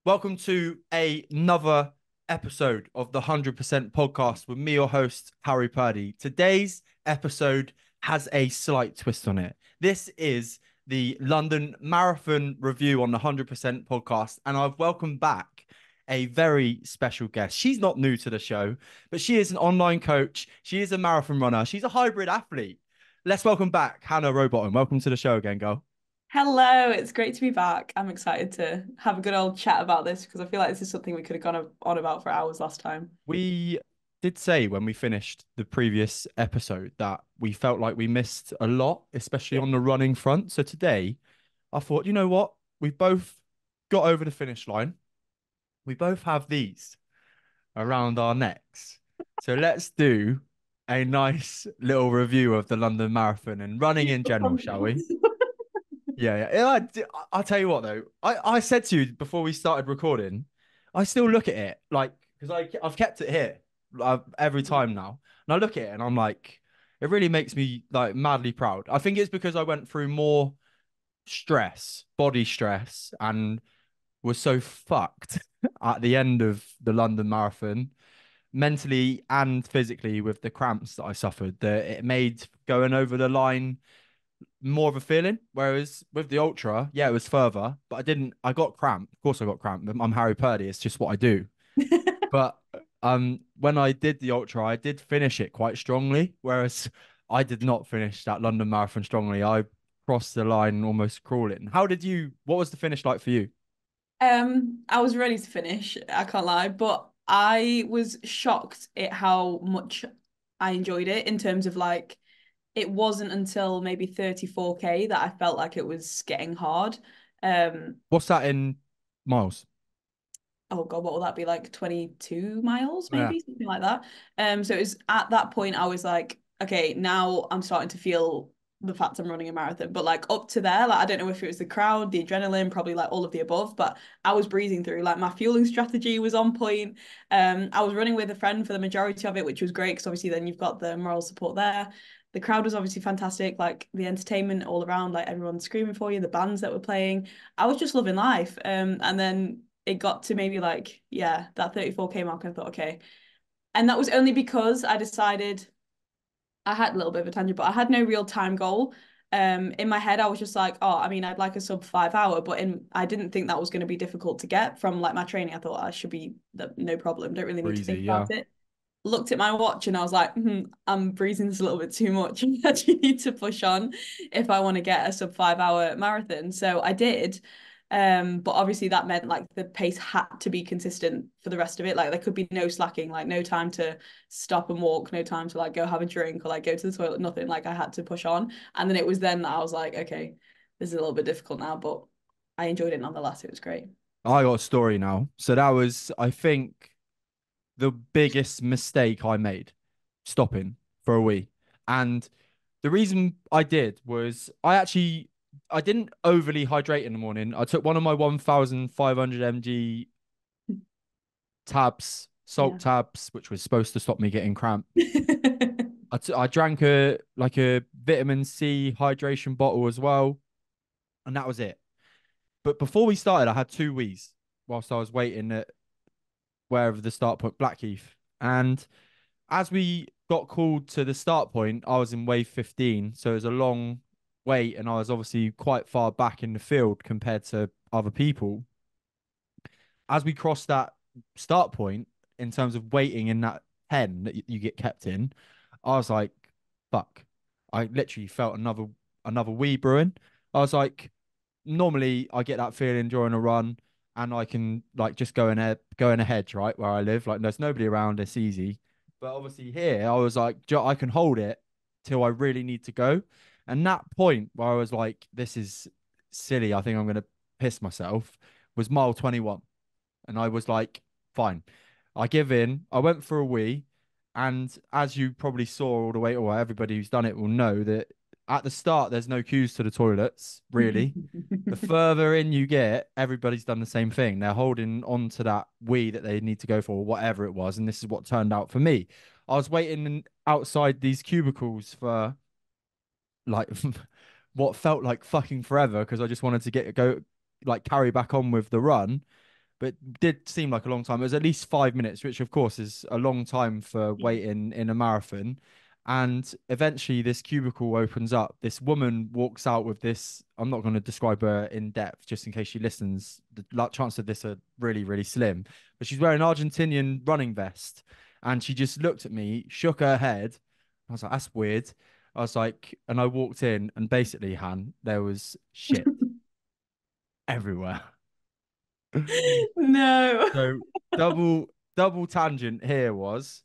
Welcome to another episode of the 100% podcast with me, your host, Harry Purdy. Today's episode has a slight twist on it. This is the London Marathon review on the 100% podcast, and I've welcomed back a very special guest. She's not new to the show, but she is an online coach. She is a marathon runner. She's a hybrid athlete. Let's welcome back Hannah Rowbottom. Welcome to the show again, girl. Hello, it's great to be back. I'm excited to have a good old chat about this because I feel like this is something we could have gone on about for hours last time. We did say when we finished the previous episode that we felt like we missed a lot, especially Yeah. on the running front. So today, I thought, you know what? We've both got over the finish line. We both have these around our necks. So let's do a nice little review of the London Marathon and running in general, shall we? Yeah. I'll tell you what though. I said to you before we started recording, I still look at it like because I've kept it here every time now, and I look at it and I'm like, it really makes me like madly proud. I think it's because I went through more stress, body stress, and was so fucked at the end of the London Marathon, mentally and physically, with the cramps that I suffered, that it made going over the line more of a feeling. Whereas with the ultra, yeah, it was further, but I got cramp. Of course, I got cramp. I'm Harry Purdy. It's just what I do. But when I did the ultra, I did finish it quite strongly. Whereas I did not finish that London Marathon strongly. I crossed the line almost crawling. How did you? What was the finish like for you? I was ready to finish, I can't lie, but I was shocked at how much I enjoyed it in terms of like it wasn't until maybe 34K that I felt like it was getting hard. Um, What's that in miles? oh God, what will that be like 22 miles, Yeah, maybe something like that. So it was at that point I was like, okay, now I'm starting to feel the fact I'm running a marathon. But like up to there, like I don't know if it was the crowd, the adrenaline, probably like all of the above, but I was breezing through. Like my fueling strategy was on point. I was running with a friend for the majority of it, which was great because obviously then you've got the moral support there. The crowd was obviously fantastic, like the entertainment all around, like everyone screaming for you, the bands that were playing. I was just loving life. And then it got to maybe like, yeah, that 34K mark. I thought, okay. And that was only because I decided I had a little bit of a tangent, but I had no real time goal. In my head, I was just like, oh, I mean, I'd like a sub 5 hour, but I didn't think that was going to be difficult to get from like my training. I thought I should be no problem. Don't really need to breezy. think Yeah. about it. Looked at my watch and I was like, I'm breezing this a little bit too much. I actually need to push on if I want to get a sub 5 hour marathon. So I did. But obviously that meant like the pace had to be consistent for the rest of it. Like there could be no slacking, like no time to stop and walk, no time to like go have a drink or like go to the toilet, nothing. Like I had to push on. And then it was then that I was like, okay, this is a little bit difficult now, but I enjoyed it nonetheless. It was great. I got a story now. So that was, I think, the biggest mistake I made stopping for a wee. And the reason I did was I didn't overly hydrate in the morning. I took one of my 1,500 mg tabs, Yeah. salt tabs, which was supposed to stop me getting cramp. I drank a vitamin C hydration bottle as well, and that was it. But before we started, I had two wees whilst I was waiting at wherever the start point, Blackheath. And as we got called to the start point, I was in wave 15. So it was a long wait. And I was obviously quite far back in the field compared to other people. As we crossed that start point, in terms of waiting in that 10 that you get kept in, I was like, fuck. I literally felt another wee brewing. I was like, normally I get that feeling during a run and I can like just go in a hedge, right, where I live. Like there's nobody around, it's easy. But obviously here I was like, I can hold it till I really need to go. And that point where I was like, this is silly, I think I'm gonna piss myself, was mile 21. And I was like, fine. I give in. I went for a wee. And as you probably saw all the way, or everybody who's done it will know that at the start, there's no queues to the toilets, really. The further in you get, everybody's done the same thing. They're holding on to that wee that they need to go for, whatever it was. And this is what turned out for me. I was waiting outside these cubicles for like what felt like fucking forever because I just wanted to get go like carry back on with the run. but did seem like a long time. It was at least 5 minutes, which of course is a long time for Yeah. waiting in a marathon. And eventually, this cubicle opens up. This woman walks out with this. I'm not going to describe her in depth, just in case she listens. The chance of this are really, really slim. But she's wearing an Argentinian running vest, and she just looked at me, shook her head. I was like, "That's weird." I was like, and I walked in, and basically, Han, there was shit everywhere. No. So double tangent here was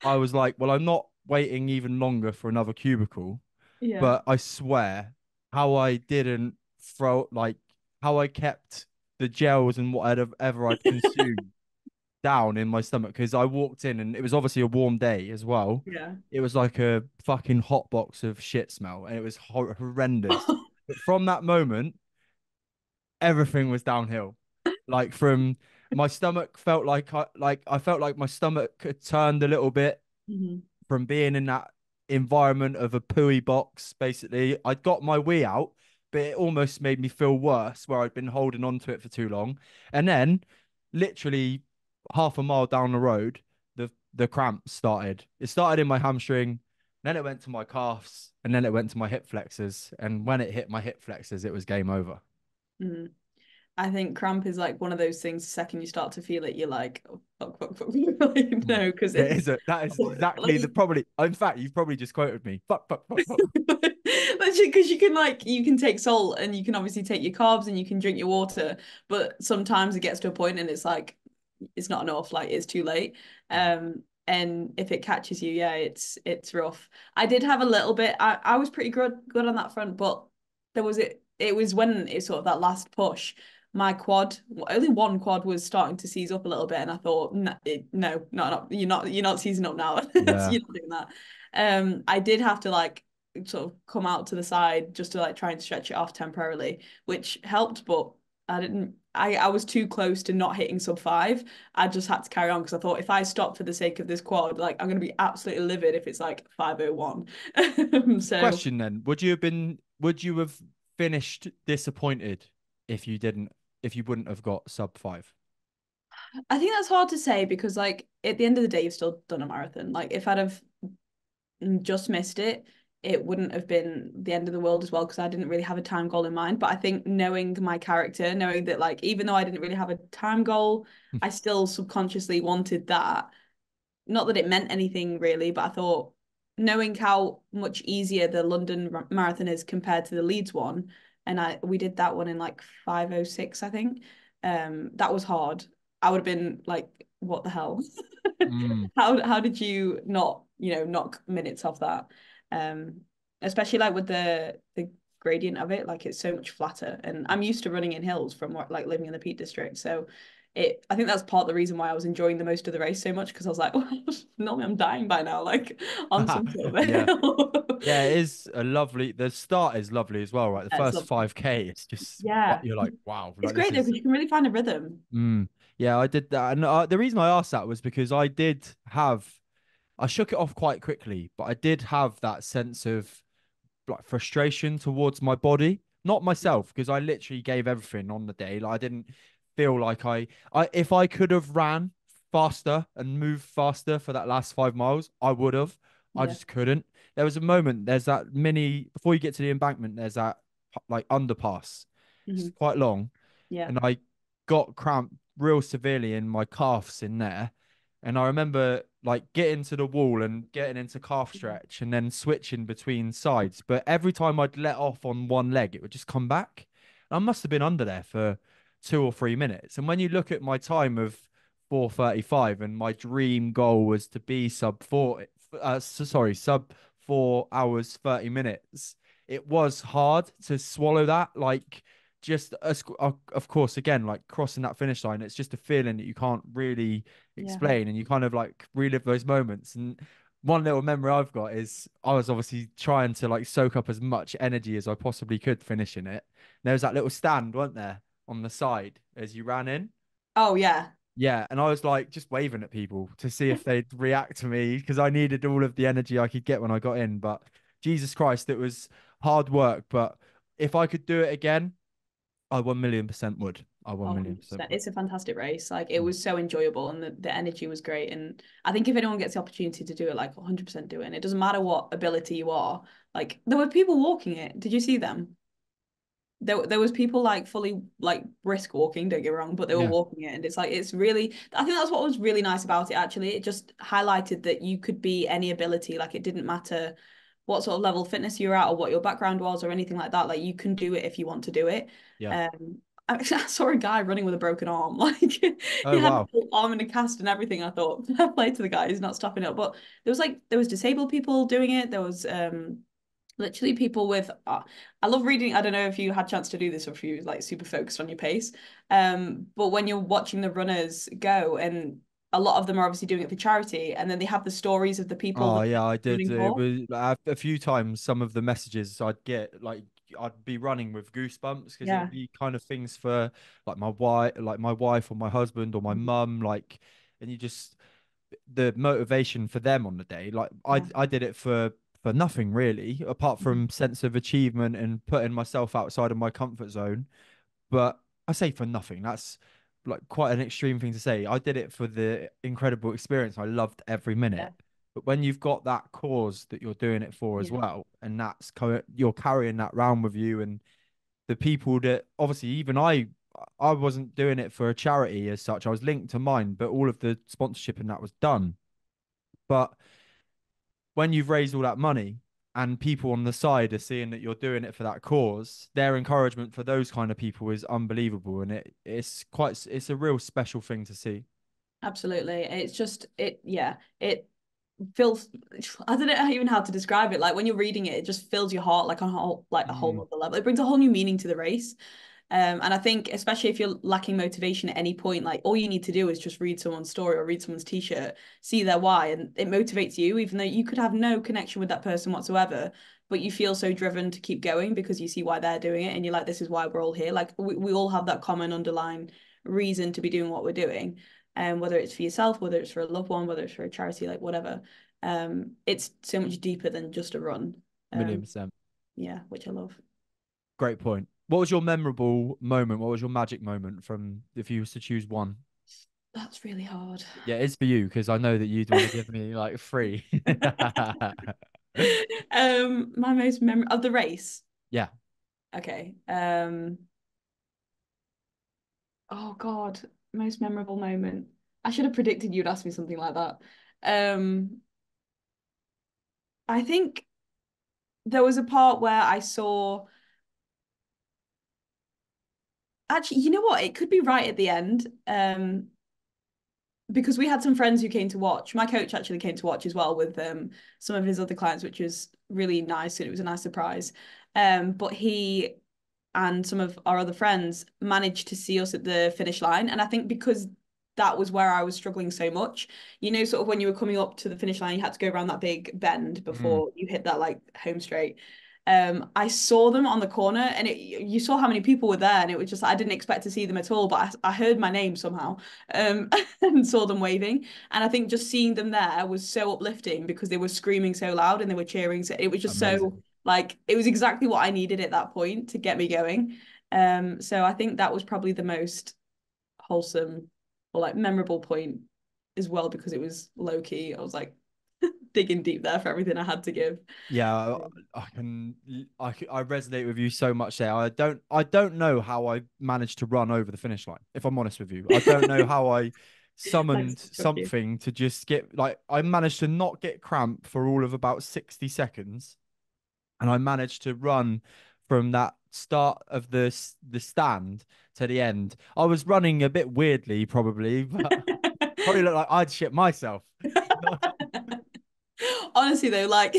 I was like, well, I'm not waiting even longer for another cubicle, Yeah. but I swear how I didn't throw like how I kept the gels and whatever I'd consumed down in my stomach because I walked in and it was obviously a warm day as well. Yeah. It was like a fucking hot box of shit smell and it was horrendous. But from that moment, everything was downhill. Like from my stomach felt like I felt like my stomach had turned a little bit Mhm. from being in that environment of a pooey box. Basically, I got my wee out, but it almost made me feel worse where I'd been holding on to it for too long. And then, literally half a mile down the road, the cramps started. It started in my hamstring, then it went to my calves, and then it went to my hip flexors. And when it hit my hip flexors, it was game over. Mhm. I think cramp is like one of those things. The second you start to feel it, you're like, oh, fuck, fuck, fuck. Like, Mm. no, because It it's is a that is exactly the like probably. In fact, you've probably just quoted me. Fuck, fuck, fuck, fuck. because you can like you can take salt and you can obviously take your carbs and you can drink your water, but sometimes it gets to a point and it's like it's not enough, like it's too late. Mm. And if it catches you, yeah, it's rough. I did have a little bit. I was pretty good on that front, but it was when it's sort of that last push. My quad, only one quad was starting to seize up a little bit, and I thought, no, you're not seizing up now. Yeah. You're not doing that. I did have to like sort of come out to the side just to like try and stretch it off temporarily, which helped, but I didn't I was too close to not hitting sub 5. I just had to carry on because I thought if I stop for the sake of this quad, like I'm gonna be absolutely livid if it's like 5:01. So Question then: Would you have finished disappointed if you didn't? If you wouldn't have got sub 5? I think that's hard to say because like at the end of the day, you've still done a marathon. Like if I'd have just missed it, it wouldn't have been the end of the world as well because I didn't really have a time goal in mind. But I think knowing my character, knowing that like even though I didn't really have a time goal, I still subconsciously wanted that. Not that it meant anything really, but I thought knowing how much easier the London marathon is compared to the Leeds one, and we did that one in like 5:06, I think. That was hard. I would have been like, what the hell? Mm. How did you not, knock minutes off that? Um, Especially like with the gradient of it, like it's so much flatter. And I'm used to running in hills from what like living in the Peak District. So I think that's part of the reason why I was enjoying the most of the race so much because I was like, well, normally I'm dying by now, like on some sort of a Yeah. hill. Yeah, it is a lovely. The start is lovely as well, right? The It's first lovely. 5K, it's just what Yeah. you're like, wow, It's like this great though is. because you can really find a rhythm. Yeah, I did that, and the reason I asked that was because I shook it off quite quickly, but I did have that sense of like frustration towards my body, not myself, because I literally gave everything on the day. Like I didn't feel like I if I could have ran faster and moved faster for that last 5 miles, I would have. I Yeah. just couldn't. There was a moment. There's that mini before you get to the embankment. There's that like underpass. It's Hmm. quite long, Yeah. and I got cramp real severely in my calves in there. And I remember like getting to the wall and getting into calf stretch and then switching between sides. But every time I'd let off on one leg, it would just come back. I must have been under there for 2 or 3 minutes. And when you look at my time of 4:35 and my dream goal was to be sub 4 hours 30 minutes, it was hard to swallow that. Like just of course again like crossing that finish line, it's just a feeling that you can't really Yeah. explain, and you kind of like relive those moments. And one little memory I've got is I was obviously trying to like soak up as much energy as I possibly could finishing it. There was that little stand, wasn't there, on the side as you ran in? Oh yeah. Yeah, and I was like just waving at people to see if they'd react to me because I needed all of the energy I could get when I got in. But Jesus Christ, it was hard work. But if I could do it again, I 1,000,000% would. Oh, Oh, 1,000,000%. 100%. It's a fantastic race. Like it Mm. was so enjoyable and the energy was great. And I think if anyone gets the opportunity to do it, like 100% do it. And it doesn't matter what ability you are. Like there were people walking it. Did you see them? There was people like fully like brisk walking, don't get me wrong, but they were Yeah. walking it. And it's like it's really I think that's what was really nice about it actually. It just highlighted that you could be any ability. Like it didn't matter what sort of level of fitness you were at or what your background was or anything like that. Like you can do it if you want to do it. Yeah. I saw a guy running with a broken arm. Like he Oh, had a wow. full arm in a cast and everything. I thought, fair play to the guy, he's not stopping it. But there was disabled people doing it. There was literally people with I love reading. I don't know if you had a chance to do this or if you like super focused on your pace. But when you're watching the runners go and a lot of them are obviously doing it for charity and then they have the stories of the people Oh that yeah, I they're did. running It for. was a few times. Some of the messages I'd get, like I'd be running with goosebumps because it Yeah. would be kind of things for my wife or my husband or my mum, like, and you just the motivation for them on the day. Like Yeah. I did it for nothing really, apart from sense of achievement and putting myself outside of my comfort zone. But I say for nothing. That's like quite an extreme thing to say. I did it for the incredible experience. I loved every Yeah. minute. But when you've got that cause that you're doing it for as Yeah. well, and you're carrying that round with you, and the people that obviously even I wasn't doing it for a charity as such. I was linked to mine, but all of the sponsorship and that was done. But when you've raised all that money and people on the side are seeing that you're doing it for that cause, their encouragement for those kind of people is unbelievable, and it's a real special thing to see. Absolutely. It's just yeah, it feels I don't know even how to describe it. Like when you're reading it, it just fills your heart like on a whole Mm, other level. It brings a whole new meaning to the race. And I think especially if you're lacking motivation at any point, like all you need to do is just read someone's story or read someone's t-shirt, see their why, and it motivates you, even though you could have no connection with that person whatsoever. But you feel so driven to keep going because you see why they're doing it, and you're like, this is why we're all here. Like we all have that common underlying reason to be doing what we're doing. And whether it's for yourself, whether it's for a loved one, whether it's for a charity, like whatever. It's so much deeper than just a run. million Um, percent. yeah, which I love. Great point. What was your memorable moment? What was your magic moment from if you was to choose one? That's really hard. Yeah, it's for you because I know that you'd want to give me like three. My most memorable of the race. Yeah. Okay. Oh God, most memorable moment. I should have predicted you'd ask me something like that. Um, I think there was a part where I saw. Actually, you know what? It could be right at the end. Because we had some friends who came to watch. My coach actually came to watch as well with some of his other clients, which was really nice and it was a nice surprise. But he and some of our other friends managed to see us at the finish line. And I think because that was where I was struggling so much, sort of when you were coming up to the finish line, you had to go around that big bend Mm, before you hit that like home straight. I saw them on the corner and you saw how many people were there and it was just I didn't expect to see them at all, but I heard my name somehow and saw them waving. And I think just seeing them there was so uplifting because they were screaming so loud and they were cheering. So it was just so amazing. like it was exactly what I needed at that point to get me going. So I think that was probably the most wholesome or like memorable point as well because it was low key. I was like digging deep there for everything I had to give. Yeah, I resonate with you so much there. I don't know how I managed to run over the finish line, if I'm honest with you. I don't know how I Like summoned struck you. something to just get like I managed to not get cramp for all of about 60 seconds, and I managed to run from that start of the stand to the end. I was running a bit weirdly, probably, but probably looked like I'd shit myself. Honestly, though, like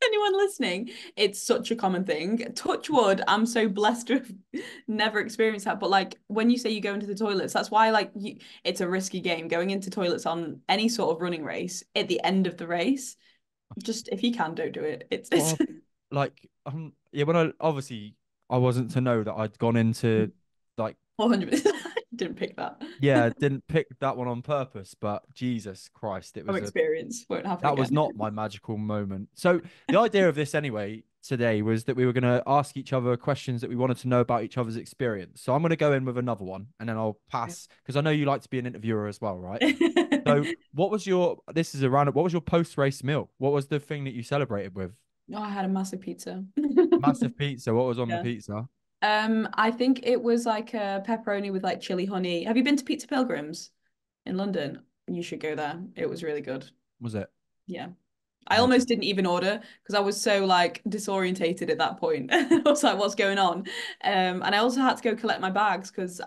anyone listening, it's such a common thing. Touch wood, I'm so blessed to have never experienced that. But like when you say you go into the toilets, that's why it's a risky game going into toilets on any sort of running race at the end of the race. Just if you can, don't do it. It's Well, like yeah, when I obviously I wasn't to know that I'd gone into like 400%. Didn't pick that. Yeah, didn't pick that one on purpose, but Jesus Christ, From experience, won't happen that was again. not my magical moment. So the idea of this anyway today was that we were going to ask each other questions that we wanted to know about each other's experience. So I'm going to go in with another one and then I'll pass because I know you like to be an interviewer as well, right? So what was your this is a roundup. What was your post race meal? What was the thing that you celebrated with? Oh, I had a massive pizza. Massive pizza. What was on the Yeah. pizza? I think it was like a pepperoni with like chili honey. Have you been to Pizza Pilgrims in London? You should go there. It was really good. Was it Yeah. I amazing? almost didn't even order because I was so like disorientated at that point. I was like, what's going on? And I also had to go collect my bags because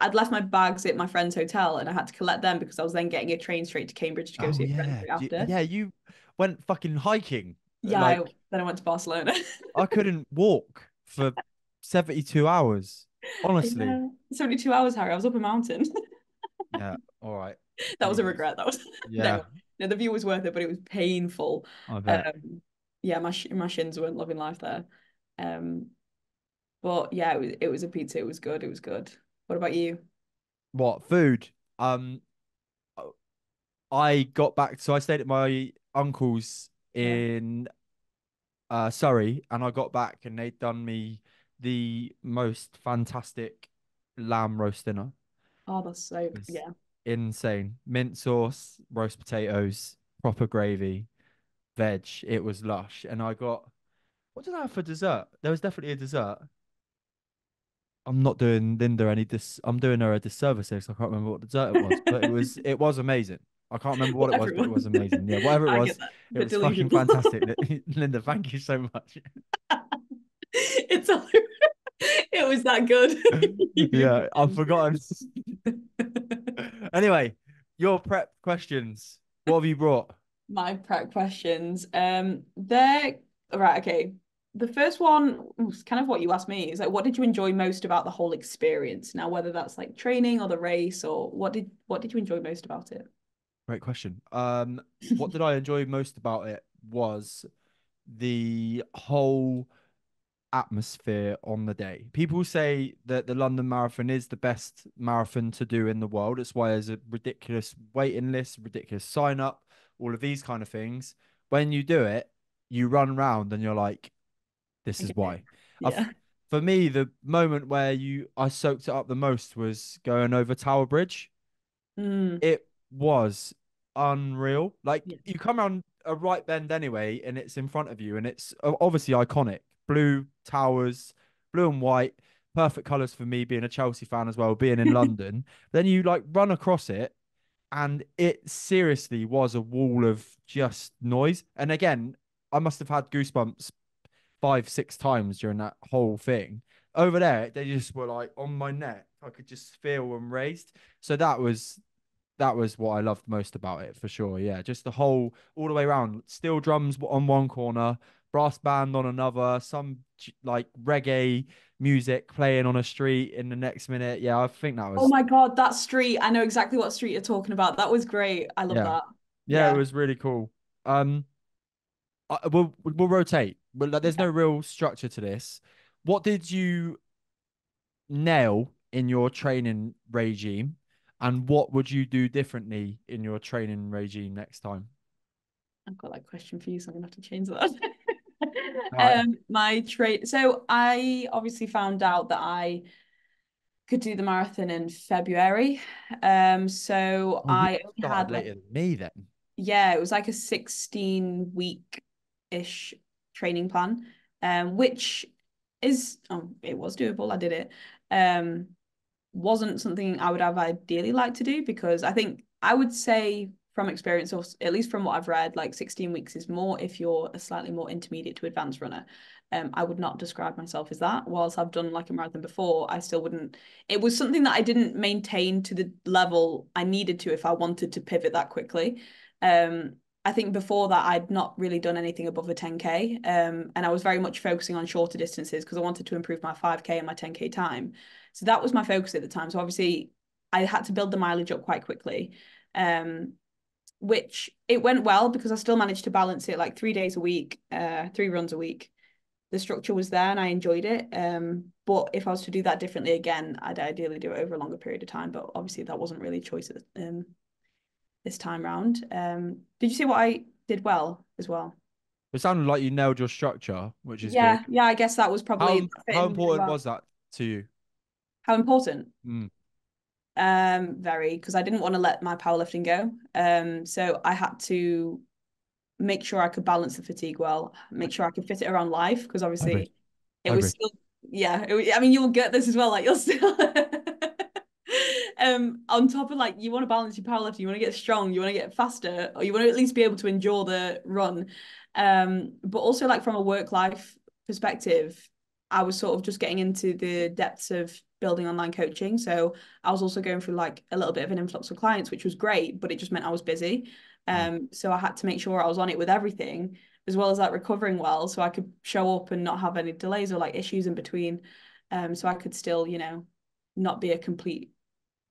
I'd left my bags at my friend's hotel and I had to collect them because I was then getting a train straight to Cambridge to go Oh see a friend yeah. straight after. Yeah, you went fucking hiking. Yeah, Like then I went to Barcelona. I couldn't walk for 72 hours. Honestly. Yeah. 72 hours, Harry. I was up a mountain. Yeah. All right. That was a Jesus. regret. That was Yeah, no, no. The view was worth it, but it was painful. I bet. Um, yeah, my shins weren't loving life there. Um, but yeah, it was a pizza. It was good. It was good. What about you? What food? I got back, so I stayed at my uncle's Yeah. in Surrey, and I got back, and they'd done me the most fantastic lamb roast dinner. Oh, that's It so was yeah. insane. Mint sauce, roast potatoes, proper gravy, veg. It was lush, and I got what did I have for dessert? There was definitely a dessert. I'm not doing Linda any dis. I'm doing her a disservice here, 'cause I can't remember what dessert it was, but it was amazing. I can't remember what it was, Whatever it but it was was. amazing. Yeah, whatever it I get was, that. it Bit was fucking delusional. fantastic. Linda, thank you so much. It's all, it was that good. You can Yeah, I've pretend. forgotten. Anyway, your prep questions. What have you brought? My prep questions. They're right, okay. The first one was kind of what you asked me is like, what did you enjoy most about the whole experience? Now, whether that's like training or the race, or what did you enjoy most about it? Great question. What did I enjoy most about it was the whole atmosphere on the day. People say that the London Marathon is the best marathon to do in the world. It's why there's a ridiculous waiting list, ridiculous sign up, all of these kind of things. When you do it, you run round and you're like, this I is get it. why. I've, Yeah. for me, the moment where I soaked it up the most was going over Tower Bridge. Mm, It was unreal. Like yeah. you come around a right bend anyway, and it's in front of you, and it's obviously iconic. Blue towers, blue and white, perfect colours for me being a Chelsea fan as well, being in London. Then you like run across it, and it seriously was a wall of just noise. And again, I must have had goosebumps 5, 6 times during that whole thing. Over there, they just were like on my neck. I could just feel them raised. So that was what I loved most about it for sure. Yeah, just the whole all the way around. Steel drums on one corner, brass band on another, some like reggae music playing on a street in the next minute. Yeah, I think that Oh was my God, that street. I know exactly what street you're talking about. That was great. I love yeah, that. yeah, it Yeah. was really cool. Um, we'll rotate, but like, there's no Yeah. real structure to this. What did you nail in your training regime, and what would you do differently in your training regime next time? I've got that question for you, so I'm gonna have to change that. All right. My trade. So I obviously found out that I could do the marathon in February. So Oh, you I only started had like later than me then. yeah, it was like a 16 week-ish training plan, which is it was doable. I did it. Um, wasn't something I would have ideally liked to do because I think I would say from experience, or at least from what I've read, like 16 weeks is more if you're a slightly more intermediate to advanced runner. I would not describe myself as that. Whilst I've done like a marathon before, I still wouldn't. It was something that I didn't maintain to the level I needed to if I wanted to pivot that quickly. I think before that I'd not really done anything above a 10K. And I was very much focusing on shorter distances because I wanted to improve my 5K and my 10K time. So that was my focus at the time. So obviously I had to build the mileage up quite quickly. Um, which it went well because I still managed to balance it like 3 days a week, 3 runs a week. the structure was there and I enjoyed it. But if I was to do that differently again, I'd ideally do it over a longer period of time. But obviously that wasn't really a choice this time round. Did you see what I did well as well? It sounded like you nailed your structure, which is good. Yeah, yeah, I guess that was probably How fitting really important well. was that to you? How important? Mm, Very, because I didn't want to let my powerlifting go. So I had to make sure I could balance the fatigue well, make sure I could fit it around life, because hybrid, obviously it was hybrid. still, yeah, I mean, you'll get this as well, like you'll still on top of like you want to balance your powerlifting, you want to get strong, you want to get faster, or you want to at least be able to endure the run. But also like from a work life perspective, I was sort of just getting into the depths of building online coaching. So I was also going through like a little bit of an influx of clients, which was great, but it just meant I was busy. Mm. So I had to make sure I was on it with everything, as well as like recovering well, so I could show up and not have any delays or like issues in between. So I could still, not be a complete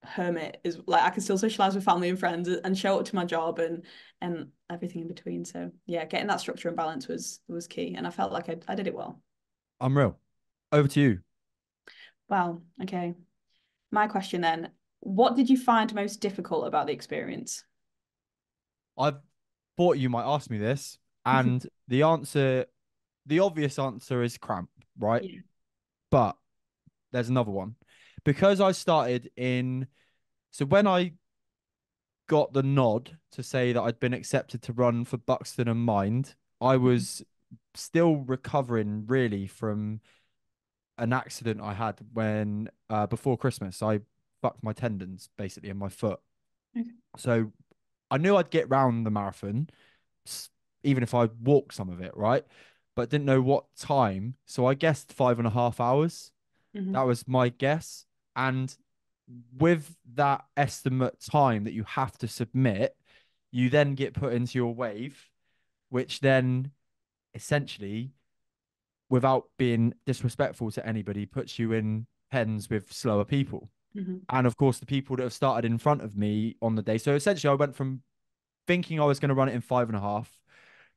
hermit. Is like I could still socialize with family and friends and show up to my job and everything in between. So yeah, getting that structure and balance was key, and I felt like I did it well. I'm real. Over to you. Well, okay. My question then: what did you find most difficult about the experience? I thought you might ask me this, and the obvious answer is cramp, right? Yeah. But there's another one. Because I started in, so when I got the nod to say that I'd been accepted to run for Buxton and Mind, I was still recovering really from an accident I had when before Christmas. I fucked my tendons basically in my foot. Okay. So I knew I'd get round the marathon, even if I walked some of it, right? But didn't know what time. So I guessed 5.5 hours. That Hmm. was my guess. And with that estimate time that you have to submit, you then get put into your wave, which then essentially, without being disrespectful to anybody, puts you in pens with slower people. Hmm. And of course, the people that have started in front of me on the day. So essentially, I went from thinking I was going to run it in 5.5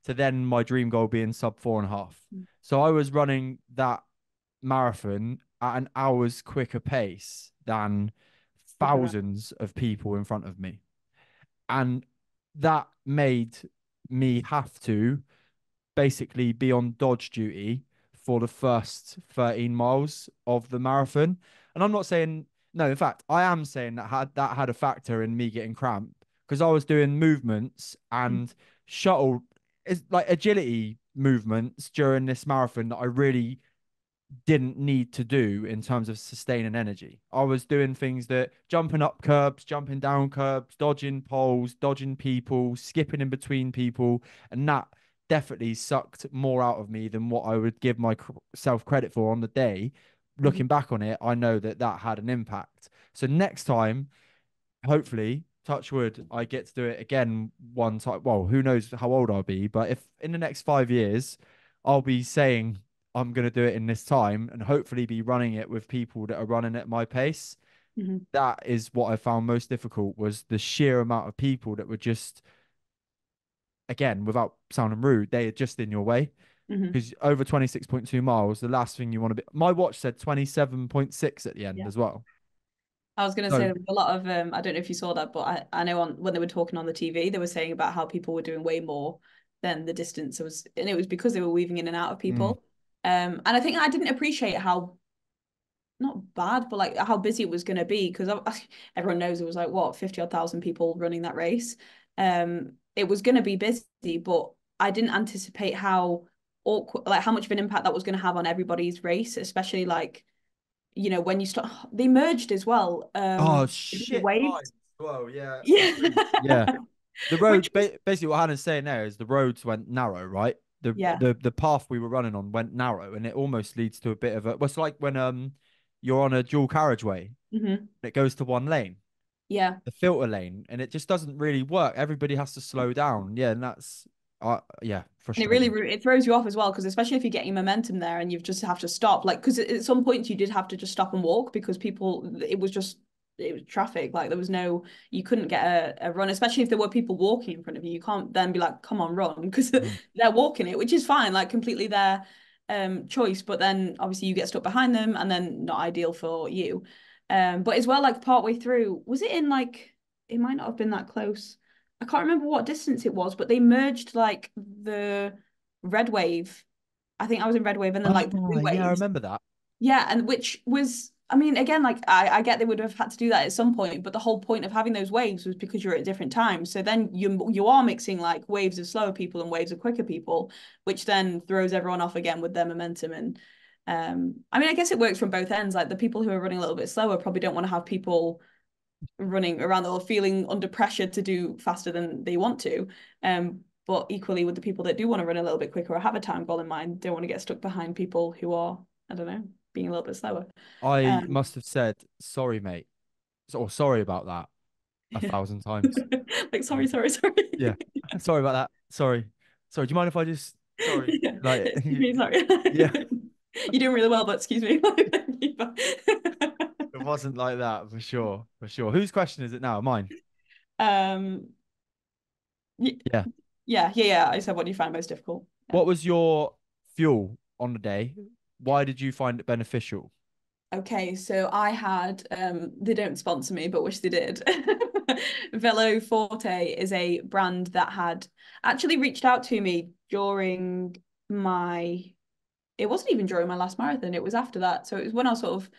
to then my dream goal being sub 4.5. So I was running that marathon at an hour's quicker pace than People around. thousands of people in front of me. And that made me have to basically be on dodge duty for the first 13 miles of the marathon. And I'm not saying no, in fact, I am saying that had a factor in me getting cramp because I was doing movements and shuttle is like agility movements during this marathon that I really didn't need to do in terms of sustaining energy. I was doing things that jumping up curbs, jumping down curbs, dodging poles, dodging people, skipping in between people, and that definitely sucked more out of me than what I would give myself credit for on the day. Mhm. Looking back on it, I know that that had an impact. So next time, hopefully, touch wood, I get to do it again one time. Well, who knows how old I'll be, but if in the next 5 years, I'll be saying I'm going to do it in this time and hopefully be running it with people that are running at my pace. Mhm. That is what I found most difficult was the sheer amount of people that were just, again, without sounding rude, they are just in your way. Mhm. Because over 26.2 miles, the last thing you want to be. My watch said 27.6 at the end Yeah. as well. I was going to say So, there was a lot of I don't know if you saw that, but I know when they were talking on the TV, they were saying about how people were doing way more than the distance. And it was because they were weaving in and out of mm, people. And I think I didn't appreciate how not bad, but like how busy it was going to be because everyone knows it was like what 50 odd thousand people running that race. It was going to be busy, but I didn't anticipate how awkward, like how much of an impact that was going to have on everybody's race, especially like when you start, they merged as well. oh, The shit. waves. Vibes. Whoa, yeah. The Yeah. roads. Yeah. The Which roads, was, basically, what Hannah's saying there is the roads went narrow, right? The yeah. the the path we were running on went narrow, and it almost leads to a bit of a. Well, it's like when you're on a dual carriageway, and Hmm. it goes to one lane, Yeah. the filter lane, and it just doesn't really work. Everybody has to slow down. Yeah, and that's yeah, And it really frustrating. it throws you off as well because especially if you're getting momentum there and you just have to stop like because at some point you did have to just stop and walk because people it was traffic like there was no you couldn't get a run especially if there were people walking in front of you you can't then be like come on run because Mm. they're walking it which is fine like completely there choice, but then obviously you get stuck behind them and then not ideal for you. But as well, like partway through, was it in like it might not have been that close. I can't remember what distance it was, but they merged like the red wave. I think I was in red wave and then like the Oh, blue yeah, I waves. remember that. Yeah, and which was, I mean, again, like I get they would have had to do that at some point, but the whole point of having those waves was because you're at different times. So then you are mixing like waves of slower people and waves of quicker people, which then throws everyone off again with their momentum. And I mean, I guess it works from both ends. Like the people who are running a little bit slower probably don't want to have people running around or feeling under pressure to do faster than they want to. But equally with the people that do want to run a little bit quicker or have a time goal in mind, don't want to get stuck behind people who are, I don't know, being a little bit slower. I Um, must have said, sorry, mate. Or sorry about that 1,000 times. like, sorry. Yeah. Sorry about that. Sorry. Sorry. Do you mind if I just, sorry. Yeah. Like, Excuse me, sorry. yeah, You're doing really well, but excuse me. it wasn't like that for sure. For sure. Whose question is it now? Mine. um, Yeah. yeah. I said, what do you find most difficult? Yeah. What was your fuel on the day? Why did you find it beneficial? Okay, so I had they don't sponsor me, but wish they did. Velo Forte is a brand that had actually reached out to me during my it wasn't even during my last marathon, it was after that. So it was when I was sort of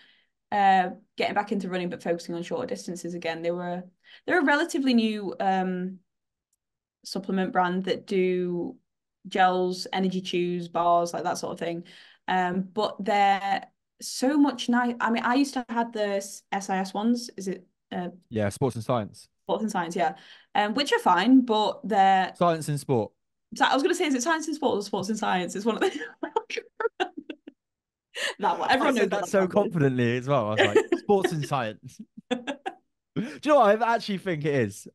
getting back into running but focusing on shorter distances again. They're a relatively new supplement brand that do gels, energy chews, bars, like that sort of thing. But they're so much nice. I mean, I used to have the SIS ones. Is it Yeah, sports and science. sports and science? Yeah, which are fine, but they're. Science and sport. So I was going to say, is it science and sports or sports and science? It's one of the that one. I Everyone knows said what that that so brand confidently as well. I was like, sports and science. is. Do you know what I actually think it is?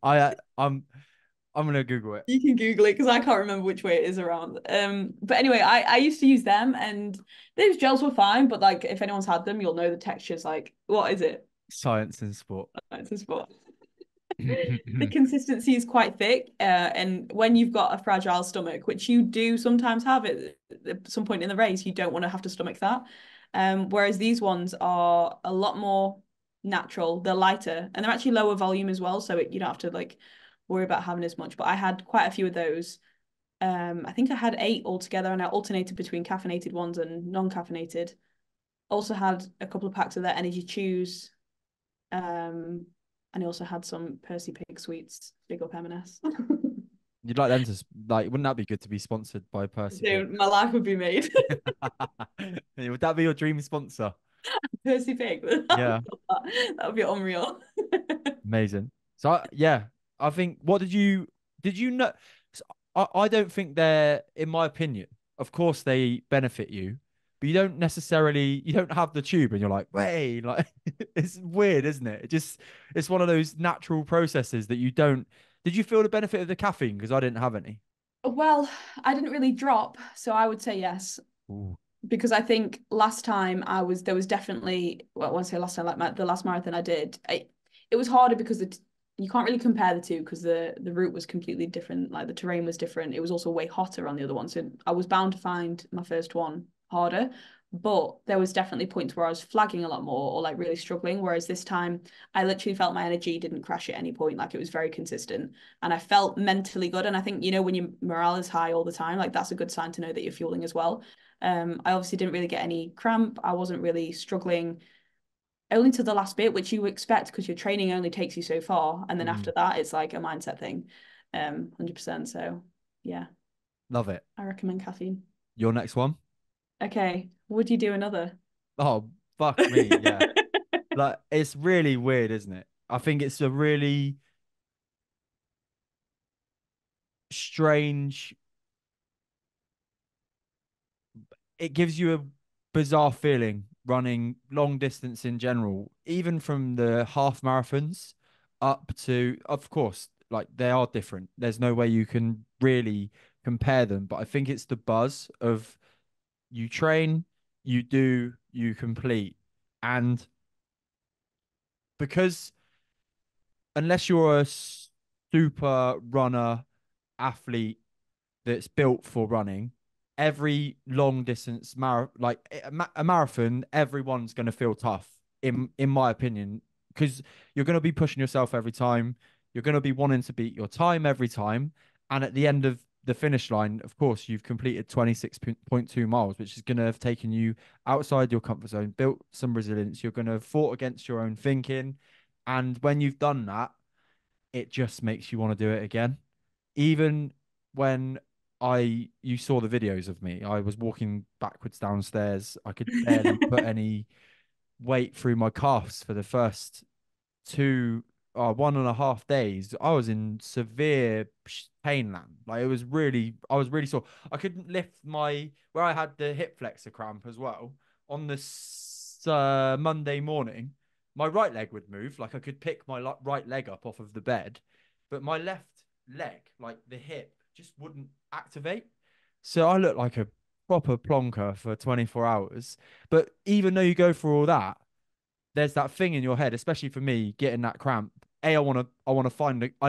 I'm gonna Google it. You can Google it because I can't remember which way it is around. But anyway, I used to use them and those gels were fine, but like if anyone's had them, you'll know the texture's like, what is it? Science and sport. It's a spot. The consistency is quite thick, and when you've got a fragile stomach, which you do sometimes have at some point in the race, you don't want to have to stomach that. Whereas these ones are a lot more natural, they're lighter, and they're actually lower volume as well, so you don't have to like worry about having as much. But I had quite a few of those. I think I had 8 altogether, and I alternated between caffeinated ones and non-caffeinated. Also had a couple of packs of their energy chews. Um, and he also had some Percy Pig sweets. Big up M&S. You'd like them to like, wouldn't that be good to be sponsored by Percy Pig? Dude, my life would be made. Would that be your dream sponsor? Percy Pig. Yeah, That would be unreal. amazing. So yeah, I think what did you know? So I don't think they're, in my opinion, of course they benefit you, but you don't have the tube and you're like, wait, like it's weird, isn't it? It's one of those natural processes that you don't. Did you feel the benefit of the caffeine? Because I didn't have any. Well, I didn't really drop, so I would say yes. Ooh. Because I think last time there was definitely, well, I want to say last time, like the last marathon I did, it was harder because you can't really compare the two because the route was completely different. Like the terrain was different. It was also way hotter on the other one. So I was bound to find my first one harder. But there was definitely points where I was flagging a lot more or like really struggling. Whereas this time I literally felt my energy didn't crash at any point. Like it was very consistent and I felt mentally good. And I think, when your morale is high all the time, like that's a good sign to know that you're fueling as well. I obviously didn't really get any cramp. I wasn't really struggling only to the last bit, which you expect because your training only takes you so far. And then Mm, after that, it's like a mindset thing. 100%. So yeah, love it. I recommend caffeine. Your next one? Okay. Would you do another? Oh, fuck me. Yeah. Like it's really weird, isn't it? I think it's a really strange, it gives you a bizarre feeling running long distance in general, even from the half marathons up to, of course, like they are different. There's no way you can really compare them, but I think it's the buzz of you train, you do, you complete. And because unless you're a super runner athlete that's built for running, every long distance like a marathon, everyone's going to feel tough in my opinion, because you're going to be pushing yourself every time. You're going to be wanting to beat your time every time, and at the end of the finish line, of course, you've completed 26.2 miles, which is going to have taken you outside your comfort zone, built some resilience. You're going to have fought against your own thinking, and when you've done that, it just makes you want to do it again. Even when you saw the videos of me, I was walking backwards downstairs. I could barely put any weight through my calves for the first two 1.5 days. I was in severe pain land. Like, I was really sore. I couldn't lift my where I had the hip flexor cramp as well on this Monday morning. My right leg would move, like I could pick my right leg up off of the bed, but my left leg, like the hip, just wouldn't activate. So I looked like a proper plonker for 24 hours. But even though you go through all that, there's that thing in your head, especially for me, getting that cramp. I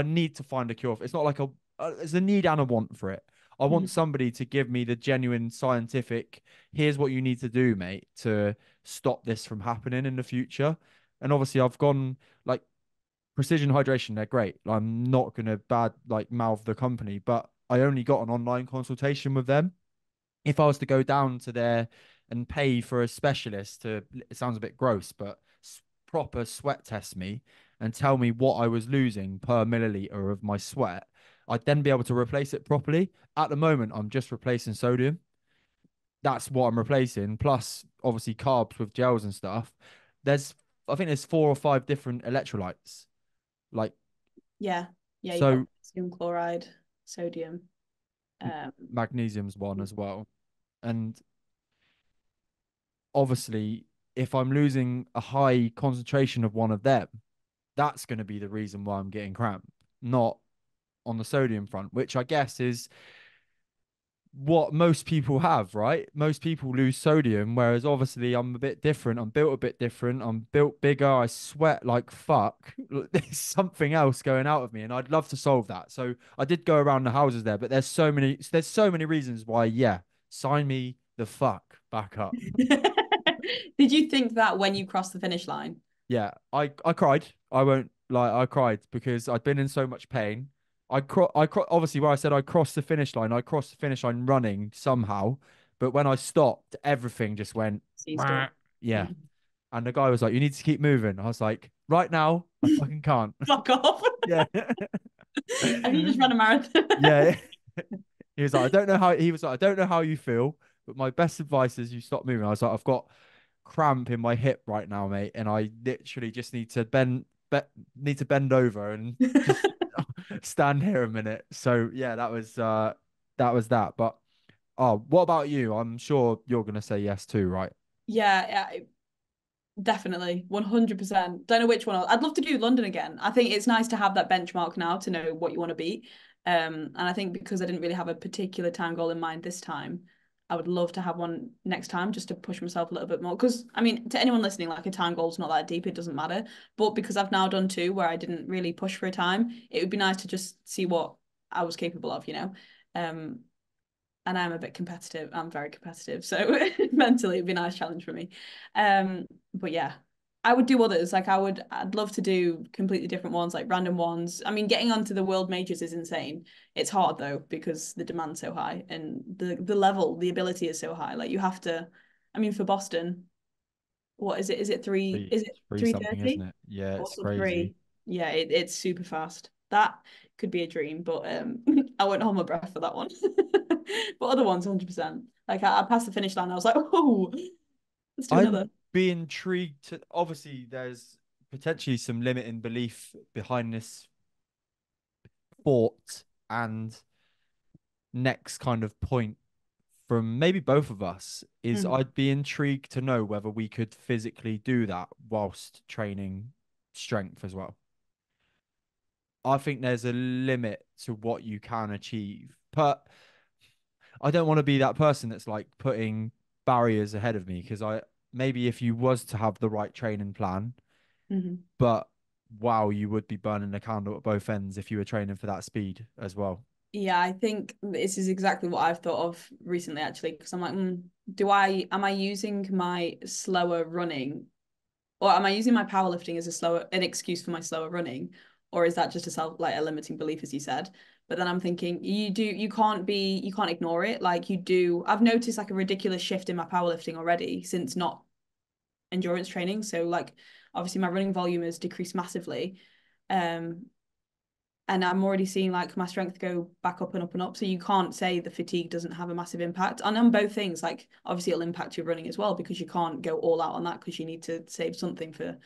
need to find a cure. It's not like there's a need and a want for it. I want somebody to give me the genuine scientific, here's what you need to do, mate, to stop this from happening in the future. And obviously I've gone like Precision Hydration, they're great. I'm not gonna bad like mouth the company, but I only got an online consultation with them. If I was to go down to there and pay for a specialist to, it sounds a bit gross, but proper sweat test me and tell me what I was losing per milliliter of my sweat, I'd then be able to replace it properly. At the moment, I'm just replacing sodium. That's what I'm replacing. Plus, obviously, carbs with gels and stuff. There's, I think there's 4 or 5 different electrolytes. Like, Yeah. Yeah, you've got so potassium chloride, sodium. Um, magnesium's one as well. And obviously, if I'm losing a high concentration of one of them, that's going to be the reason why I'm getting cramp, not on the sodium front, which I guess is what most people have, right? Most people lose sodium, whereas obviously I'm a bit different. I'm built a bit different. I'm built bigger. I sweat like fuck. There's something else going out of me, and I'd love to solve that. So I did go around the houses there, but there's so many reasons why, yeah, sign me the fuck back up. Did you think that when you crossed the finish line? Yeah, I cried. I won't lie, I cried because I'd been in so much pain. Obviously where I said I crossed the finish line, I crossed the finish line running somehow, but when I stopped, everything just went, Seized "Wah." up. Yeah. Mm. And the guy was like, "You need to keep moving." I was like, "Right now, I fucking can't." Fuck off. Yeah. Have you just run a marathon? Yeah. He was like, I don't know how you feel, but my best advice is you stop moving. I was like, I've got cramp in my hip right now, mate, and I literally just need to bend over and just stand here a minute. So yeah, that was that. But oh, what about you? I'm sure you're gonna say yes too, right? Yeah, yeah, definitely. 100%. Don't know which one. I'd love to do London again. I think it's nice to have that benchmark now to know what you want to beat. And I think because I didn't really have a particular time goal in mind this time, I would love to have one next time just to push myself a little bit more. Because, I mean, to anyone listening, like a time goal's not that deep, it doesn't matter. But because I've now done two where I didn't really push for a time, it would be nice to just see what I was capable of, you know? Um, and I'm a bit competitive. I'm very competitive, so mentally it'd be a nice challenge for me. But yeah, I would do others. Like I'd love to do completely different ones, like random ones. I mean, getting onto the world majors is insane. It's hard though because the demand's so high and the level, the ability is so high. Like you have to. I mean, for Boston, what is it? Is it three? Is it Free three something, isn't 30 it? Yeah, or it's sub crazy. three? Yeah, it's super fast. That could be a dream, but I won't hold my breath for that one. But other ones, 100%. Like I passed the finish line, I was like, oh, let's do I'd another. be intrigued to obviously there's potentially some limiting belief behind this thought and next kind of point from maybe both of us is Mhm. I'd be intrigued to know whether we could physically do that whilst training strength as well. I think there's a limit to what you can achieve. But I don't want to be that person that's like putting barriers ahead of me because I maybe if you was to have the right training plan, Mhm. but wow, you would be burning the candle at both ends if you were training for that speed as well. Yeah, I think this is exactly what I've thought of recently, actually, because I'm like, am I using my slower running, or am I using my powerlifting as an excuse for my slower running, or is that just like a limiting belief, as you said? But then I'm thinking, you can't ignore it. Like you do, I've noticed like a ridiculous shift in my powerlifting already since not endurance training. So like, obviously my running volume has decreased massively. Um, and I'm already seeing like my strength go back up and up and up. So you can't say the fatigue doesn't have a massive impact. And on both things, like obviously it'll impact your running as well because you can't go all out on that because you need to save something for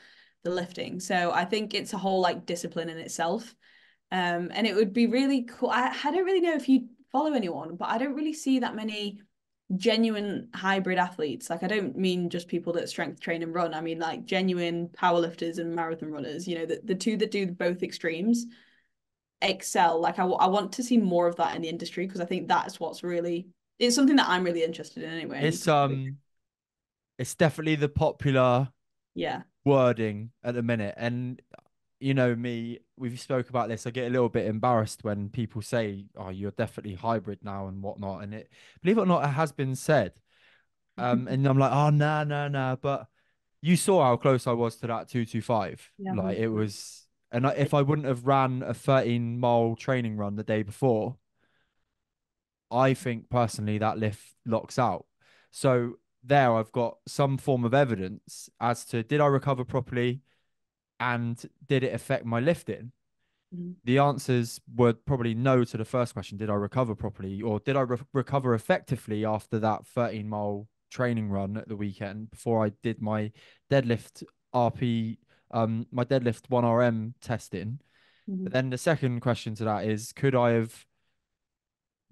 the lifting. So I think it's a whole like discipline in itself. And it would be really cool. I don't really know if you follow anyone, but I don't really see that many genuine hybrid athletes. Like I don't mean just people that strength train and run. I mean like genuine powerlifters and marathon runners, you know, the two that do both extremes excel. Like I want to see more of that in the industry because I think that's what's really it's something that I'm really interested in anyway. And It's it's definitely the popular yeah. wording at the minute. And you know me, we've spoke about this. I get a little bit embarrassed when people say, "Oh, you're definitely hybrid now" and whatnot. And it, believe it or not, it has been said. And I'm like, "Oh, nah, nah, nah." But you saw how close I was to that 225. Yeah, Like it 100%. was, and if I wouldn't have ran a 13-mile training run the day before, I think personally that lift locks out. So there, I've got some form of evidence as to did I recover properly and did it affect my lifting? Mhm. The answers were probably no to the first question. Did I recover properly, or did I recover effectively after that 13-mile training run at the weekend before I did my deadlift RP, my deadlift 1RM testing? But Mhm. then the second question to that is, could I have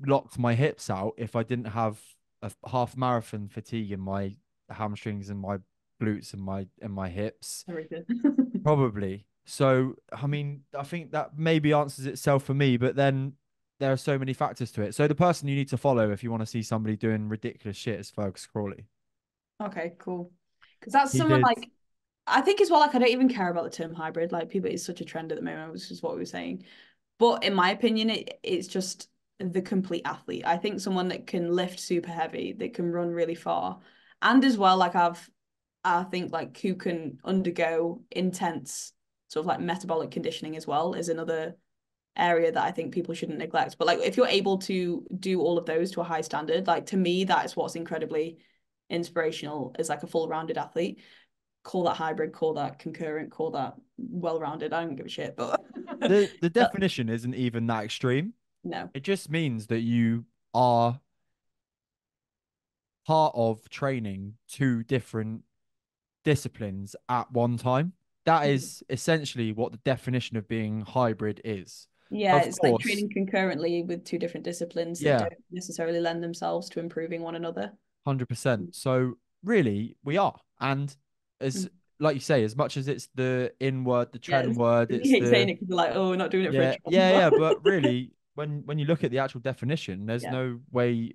locked my hips out if I didn't have a half marathon fatigue in my hamstrings and my glutes and my hips? Very good. Probably. So, I mean, I think that maybe answers itself for me, but then there are so many factors to it. So, the person you need to follow if you want to see somebody doing ridiculous shit is Fergus Crawley. Okay, cool. Because that's He someone did. like I think as well, like I don't even care about the term hybrid. Like people, it's such a trend at the moment, which is what we were saying. But in my opinion, it's just the complete athlete. I think someone that can lift super heavy, that can run really far, and as well, I think like who can undergo intense sort of like metabolic conditioning as well is another area that I think people shouldn't neglect. But like if you're able to do all of those to a high standard, like to me, that is what's incredibly inspirational as like a full-rounded athlete. Call that hybrid, call that concurrent, call that well-rounded. I don't give a shit, but The definition isn't even that extreme. no. It just means that you are part of training two different disciplines at one time. That is essentially what the definition of being hybrid is. Yeah, Of it's like course, training concurrently with two different disciplines that yeah, don't necessarily lend themselves to improving one another. 100%. So really, we are. And as Mm. like you say, as much as it's the in word, the Yeah, trend word, you it's hate saying the it because you're like, oh, we're not doing it for a yeah, trend, yeah, but yeah. But really, when you look at the actual definition, there's yeah. no way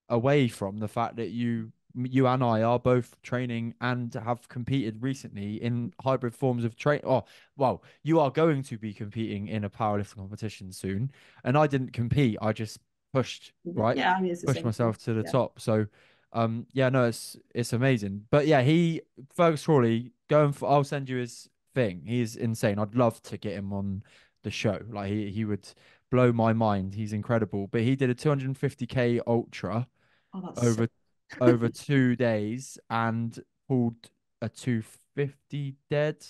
away from the fact that you and I are both training and have competed recently in hybrid forms of train. Oh, well, you are going to be competing in a powerlifting competition soon, and I didn't compete. I just pushed, right, Yeah, I mean it's the pushed same thing. myself to the Yeah. top. So, yeah, no, it's amazing. But yeah, Fergus Crawley going for. I'll send you his thing. He's insane. I'd love to get him on the show. Like he would blow my mind. He's incredible. But he did a 250K ultra Oh, that's so over 2 days and pulled a 250 dead, did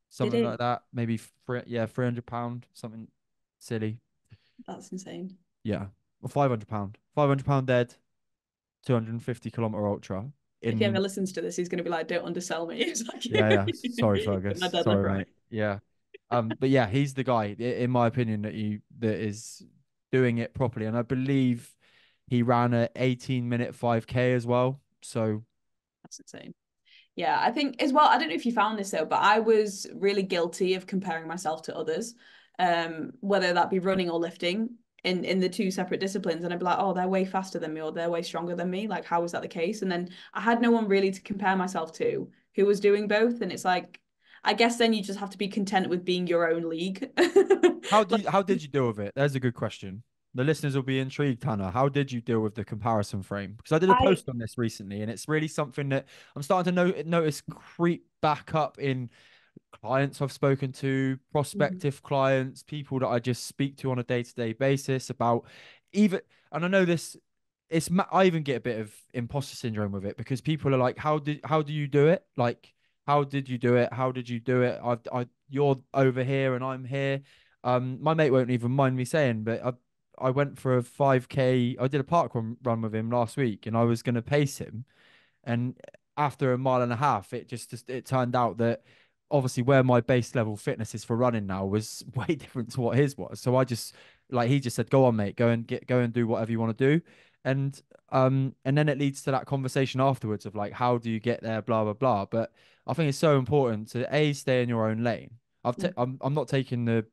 something like he? that. Maybe yeah, £300, something silly. That's insane. Yeah, or £500, £500 dead, 250 kilometer ultra If he ever in. listens to this, he's gonna be like, don't undersell me. It's like Yeah, yeah. Sorry, get my Fergus. deadlift Sorry, right. mate. Yeah. But yeah, he's the guy, in my opinion, that is doing it properly. And I believe he ran a 18-minute 5K as well. So That's insane. Yeah, I think as well, I don't know if you found this though, but I was really guilty of comparing myself to others, whether that be running or lifting in the two separate disciplines. And I'd be like, oh, they're way faster than me or they're way stronger than me. Like, how is that the case? And then I had no one really to compare myself to who was doing both. And it's like, I guess then you just have to be content with being your own league. Like, how did you deal with it? That's a good question. The listeners will be intrigued, Hannah. How did you deal with the comparison frame? Because I did a I post on this recently, and it's really something that I'm starting to notice creep back up in clients I've spoken to, Mhm. prospective clients, people that I just speak to on a day-to-day basis about even, and I know this, I even get a bit of imposter syndrome with it because people are like, how do you do it? Like, how did you do it? How did you do it? You're over here and I'm here. My mate won't even mind me saying, but I went for a 5K. I did a park run with him last week, and I was going to pace him, and after a mile and a half, it just it turned out that obviously where my base level fitness is for running now was way different to what his was. So I just like he just said, "Go on, mate, go and do whatever you want to do," and and then it leads to that conversation afterwards of like, how do you get there, blah blah blah. But I think it's so important to stay in your own lane. Mm. I'm not taking the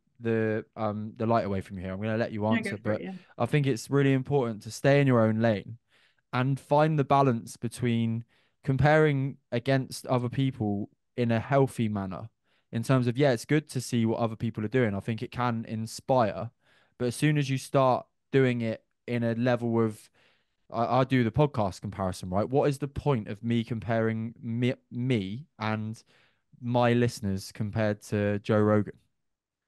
light away from you here. I'm going to let you No, go answer, for it. but Yeah. I think it's really important to stay in your own lane and find the balance between comparing against other people in a healthy manner in terms of, yeah, it's good to see what other people are doing. I think it can inspire, but as soon as you start doing it in a level of I do the podcast comparison, right? What is the point of me comparing me and my listeners compared to Joe Rogan?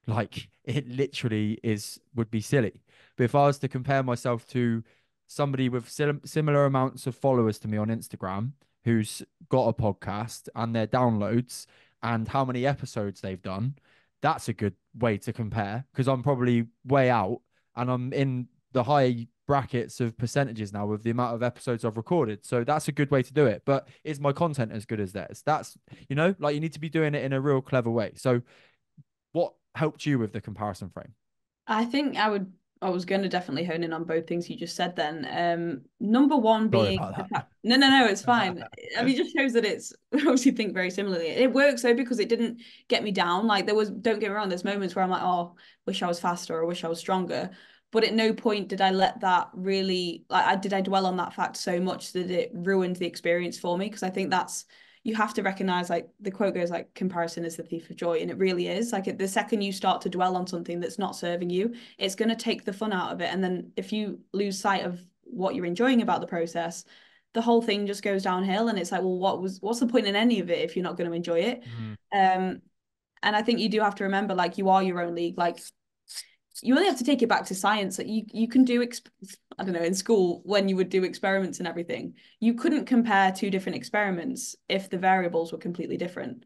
Like it literally is would be silly. But if I was to compare myself to somebody with similar amounts of followers to me on Instagram who's got a podcast and their downloads and how many episodes they've done, that's a good way to compare because I'm probably way out and I'm in the high brackets of percentages now with the amount of episodes I've recorded. So that's a good way to do it. But is my content as good as theirs? That's, like you need to be doing it in a real clever way. So what helped you with the comparison frame? I think I was going to definitely hone in on both things you just said then. Number one Sorry being about the that. fact, no, it's fine. I mean, it just shows that it's we obviously think very similarly. It works though because it didn't get me down. Like don't get me wrong, there's moments where I'm like, oh, wish I was faster or wish I was stronger. But at no point did I let that really did I dwell on that fact so much that it ruined the experience for me. Because I think that's you have to recognize, like the quote goes, like comparison is the thief of joy, and it really is. Like the second you start to dwell on something that's not serving you, it's going to take the fun out of it, and then if you lose sight of what you're enjoying about the process, the whole thing just goes downhill, and it's like, well, what's the point in any of it if you're not going to enjoy it? Mm, um and I think you do have to remember, like, you are your own league. Like, you only have to take it back to science. That you can do I don't know, in school when you would do experiments and everything, you couldn't compare two different experiments if the variables were completely different.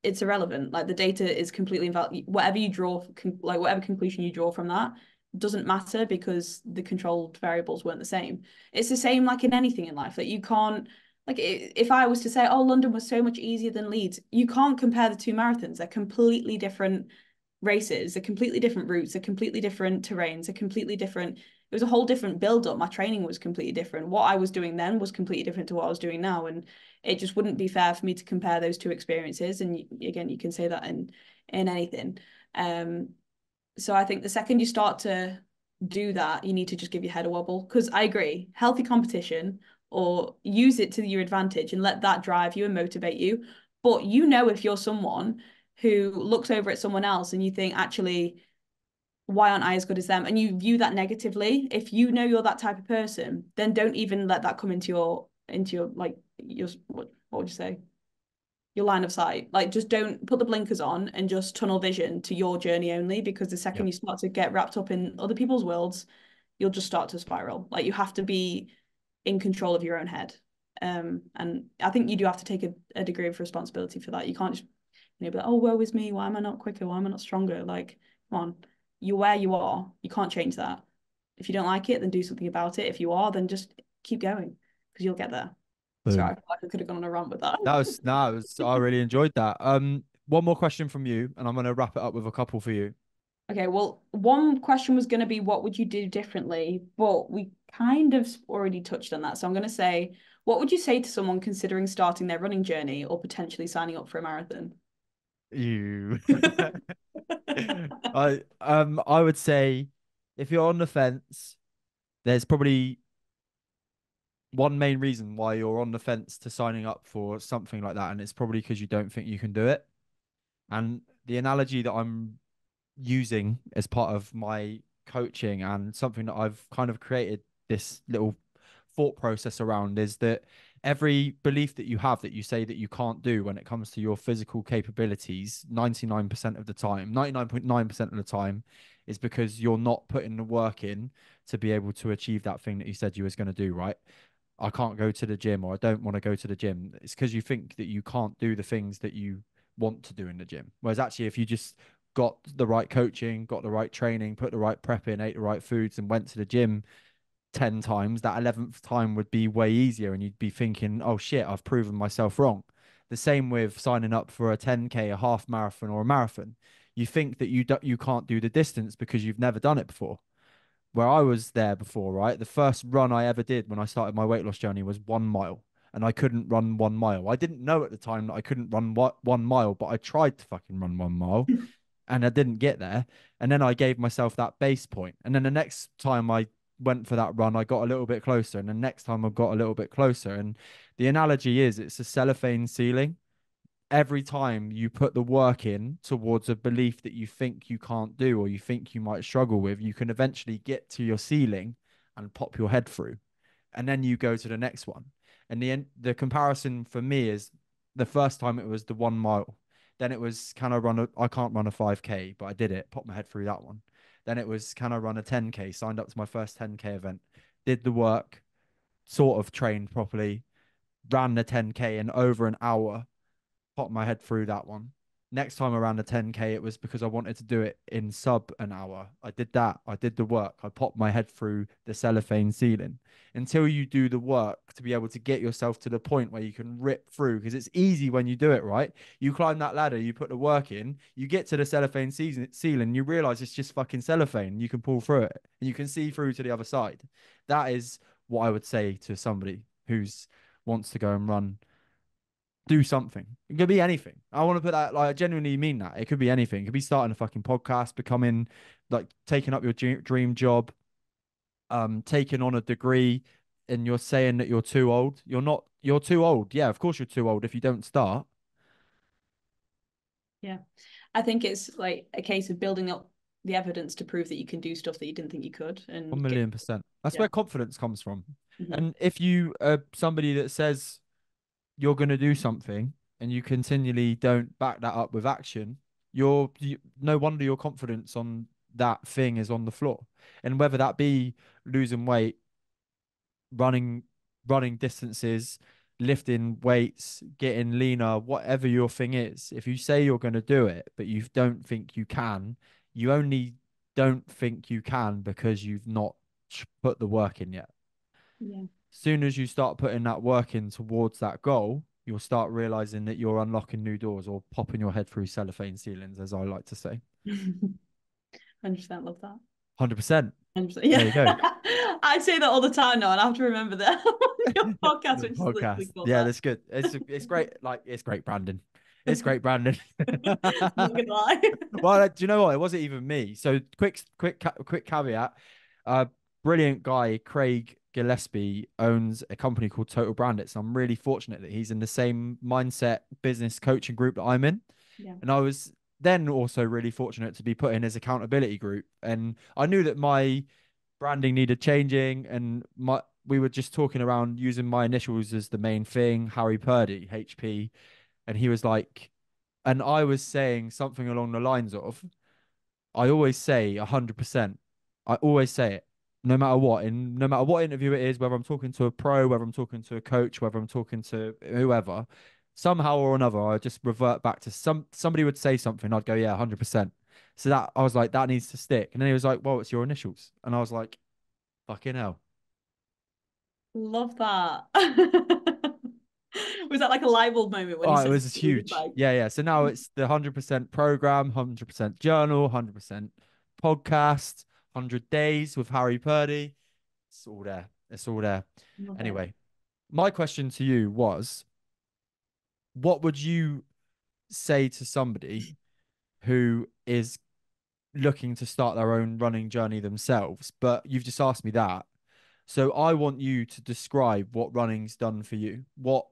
It's irrelevant. Like, the data is completely invalid. Whatever you draw, like whatever conclusion you draw from that doesn't matter because the controlled variables weren't the same. It's the same like in anything in life that you can't, like, if I was to say, oh, London was so much easier than Leeds, you can't compare the two marathons. They're completely different races, they're completely different routes, they're completely different terrains, they're completely different. It was a whole different build up. My training was completely different. What I was doing then was completely different to what I was doing now. And it just wouldn't be fair for me to compare those two experiences. And again, you can say that in anything. Um, so I think the second you start to do that, you need to just give your head a wobble. Because I agree, healthy competition, or use it to your advantage and let that drive you and motivate you. But if you're someone who looks over at someone else and you think, actually, why aren't I as good as them? And you view that negatively. If you know you're that type of person, then don't even let that come into your like your what would you say? Your line of sight. Like, just don't put the blinkers on and just tunnel vision to your journey only, because the second yep. you start to get wrapped up in other people's worlds, you'll just start to spiral. Like, you have to be in control of your own head. And I think you do have to take a degree of responsibility for that. You can't just, be like, oh, woe is me. Why am I not quicker? Why am I not stronger? Like, come on, you're where you are. You can't change that. If you don't like it, then do something about it. If you are, then just keep going because you'll get there. Sorry, I Boom. feel like I could have gone on a rant with that. That was no, it was, I really enjoyed that. One more question from you, and I'm gonna wrap it up with a couple for you. Okay, well, one question was going to be, what would you do differently? But we kind of already touched on that. So I'm going to say, what would you say to someone considering starting their running journey or potentially signing up for a marathon? You. I would say if you're on the fence, there's probably one main reason why you're on the fence to signing up for something like that, and it's probably because you don't think you can do it. And the analogy that I'm using as part of my coaching and something that I've kind of created this little thought process around is that every belief that you have that you say that you can't do when it comes to your physical capabilities, 99% of the time, 99.9% of the time, is because you're not putting the work in to be able to achieve that thing that you said you was going to do, right? I can't go to the gym or I don't want to go to the gym. It's because you think that you can't do the things that you want to do in the gym. Whereas actually, if you just got the right coaching, got the right training, put the right prep in, ate the right foods, and went to the gym 10 times, that 11th time would be way easier. And you'd be thinking, oh shit, I've proven myself wrong. The same with signing up for a 10K, a half marathon, or a marathon. You think that you can't do the distance because you've never done it before. Where I was there before, right? The first run I ever did when I started my weight loss journey was 1 mile, and I couldn't run 1 mile. I didn't know at the time that I couldn't run 1 mile, but I tried to fucking run 1 mile and I didn't get there. And then I gave myself that base point. And then the next time I went for that run, I got a little bit closer. And the next time I got a little bit closer. And the analogy is it's a cellophane ceiling. Every time you put the work in towards a belief that you think you can't do or you think you might struggle with, you can eventually get to your ceiling and pop your head through. And then you go to the next one. And the comparison for me is the first time it was the 1 mile. Then it was, can I run I can't run a 5K, but I did it, popped my head through that one. Then it was, can I run a 10K? Signed up to my first 10K event, did the work, sort of trained properly, ran the 10K in over an hour, popped my head through that one. Next time around the 10K, it was because I wanted to do it in sub an hour. I did that. I did the work. I popped my head through the cellophane ceiling until you do the work to be able to get yourself to the point where you can rip through. Because it's easy when you do it, right? You climb that ladder, you put the work in, you get to the cellophane ceiling, you realize it's just fucking cellophane. You can pull through it and you can see through to the other side. That is what I would say to somebody who's wants to go and run, do something. It could be anything. I want to put that, like, I genuinely mean that. It could be anything. It could be starting a fucking podcast, becoming, like, taking up your dream job, taking on a degree, and you're saying that you're too old. You're not, you're too old. Yeah, of course you're too old if you don't start. Yeah. I think it's like a case of building up the evidence to prove that you can do stuff that you didn't think you could One and get, million percent. That's yeah. where confidence comes from. Hmm. And if you are somebody that says you're going to do something and you continually don't back that up with action, no wonder your confidence on that thing is on the floor. And whether that be losing weight, running, running distances, lifting weights, getting leaner, whatever your thing is, if you say you're going to do it, but you don't think you can, you only don't think you can because you've not put the work in yet. Yeah. Soon as you start putting that work in towards that goal, you'll start realizing that you're unlocking new doors or popping your head through cellophane ceilings, as I like to say. 100% love that. 100%. 100%. There Yeah. you go. I say that all the time now, and I have to remember that on your podcast, The which is podcast. literally called Yeah, that. that's good. It's great. Like, it's great branding. It's great branding. Not gonna lie. Well, do you know what? It wasn't even me. So quick caveat. Uh, Brilliant guy, Craig Gillespie owns a company called Total Brandits. I'm really fortunate that he's in the same mindset business coaching group that I'm in. Yeah. And I was then also really fortunate to be put in his accountability group. And I knew that my branding needed changing, and my we were just talking around using my initials as the main thing, Harry Purdy, HP. And he was like, and I was saying something along the lines of, I always say 100%. I always say it, no matter what. In no matter what interview it is, whether I'm talking to a pro, whether I'm talking to a coach, whether I'm talking to whoever, somehow or another, I just revert back to somebody would say something, I'd go, yeah, 100%. So that I was like, that needs to stick. And then he was like, well, it's your initials. And I was like, fucking hell. Love that. Was that like a light bulb moment when he Oh, it said was it was huge. like, Yeah, yeah. So now it's the 100% program, 100% journal, 100% podcast, 100 days with Harry Purdy. It's all there. It's all there. love it. Anyway, my question to you was, what would you say to somebody who is looking to start their own running journey themselves? But you've just asked me that. So I want you to describe what running's done for you, what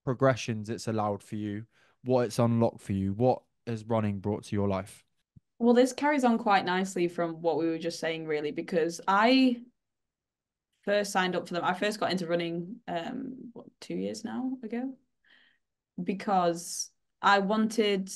progressions it's allowed for you, what it's unlocked for you, what has running brought to your life? Well, this carries on quite nicely from what we were just saying, really, because I first signed up for them. I first got into running, what, 2 years now ago, because I wanted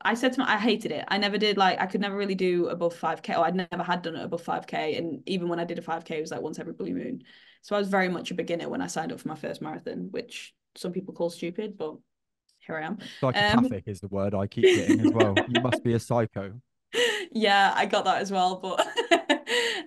I said to my, I hated it. I never did like, I could never really do above 5K, or I'd never had done it above 5K. And even when I did a 5K, it was like once every blue moon. So I was very much a beginner when I signed up for my first marathon, which some people call stupid, but here I am. Psychopathic is the word I keep getting as well. You must be a psycho. Yeah, I got that as well, but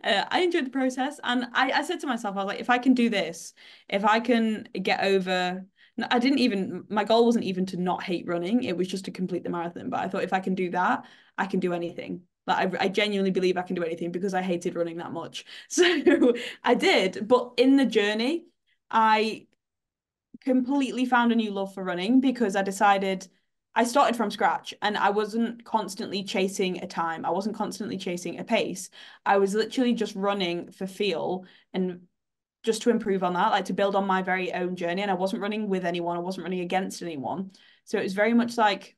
I enjoyed the process. And I said to myself, I was like, if I can do this, if I can get over, I didn't even, my goal wasn't even to not hate running, it was just to complete the marathon. But I thought if I can do that, I can do anything. Like I genuinely believe I can do anything because I hated running that much. So I did. But in the journey, I completely found a new love for running because I started from scratch and I wasn't constantly chasing a time. I wasn't constantly chasing a pace. I was literally just running for feel and just to improve on that, like to build on my very own journey. And I wasn't running with anyone, I wasn't running against anyone. So it was very much like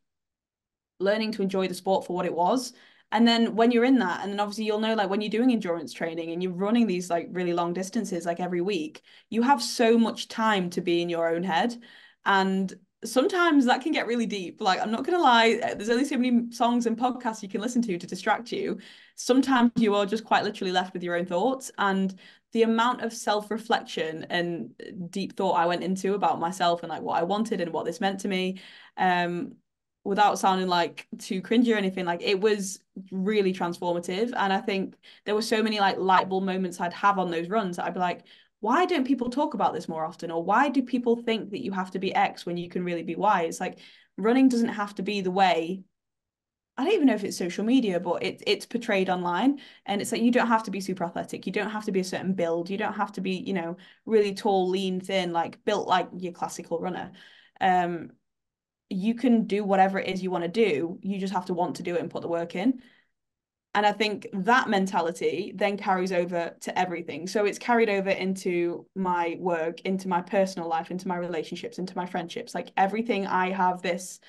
learning to enjoy the sport for what it was. And then when you're in that, and then obviously you'll know, like when you're doing endurance training and you're running these like really long distances, like every week, you have so much time to be in your own head. And sometimes that can get really deep. Like, I'm not gonna lie, there's only so many songs and podcasts you can listen to distract you. Sometimes you are just quite literally left with your own thoughts. And the amount of self-reflection and deep thought I went into about myself and like what I wanted and what this meant to me. Without sounding like too cringy or anything, like it was really transformative. And I think there were so many like light bulb moments I'd have on those runs that I'd be like, why don't people talk about this more often? Or why do people think that you have to be X when you can really be Y? It's like running doesn't have to be the way. I don't even know if it's social media, but it's portrayed online. And it's like you don't have to be super athletic. You don't have to be a certain build. You don't have to be, really tall, lean, thin, like built like your classical runner. Um, you can do whatever it is you want to do. You just have to want to do it and put the work in. And I think that mentality then carries over to everything. So it's carried over into my work, into my personal life, into my relationships, into my friendships. Like everything, I have this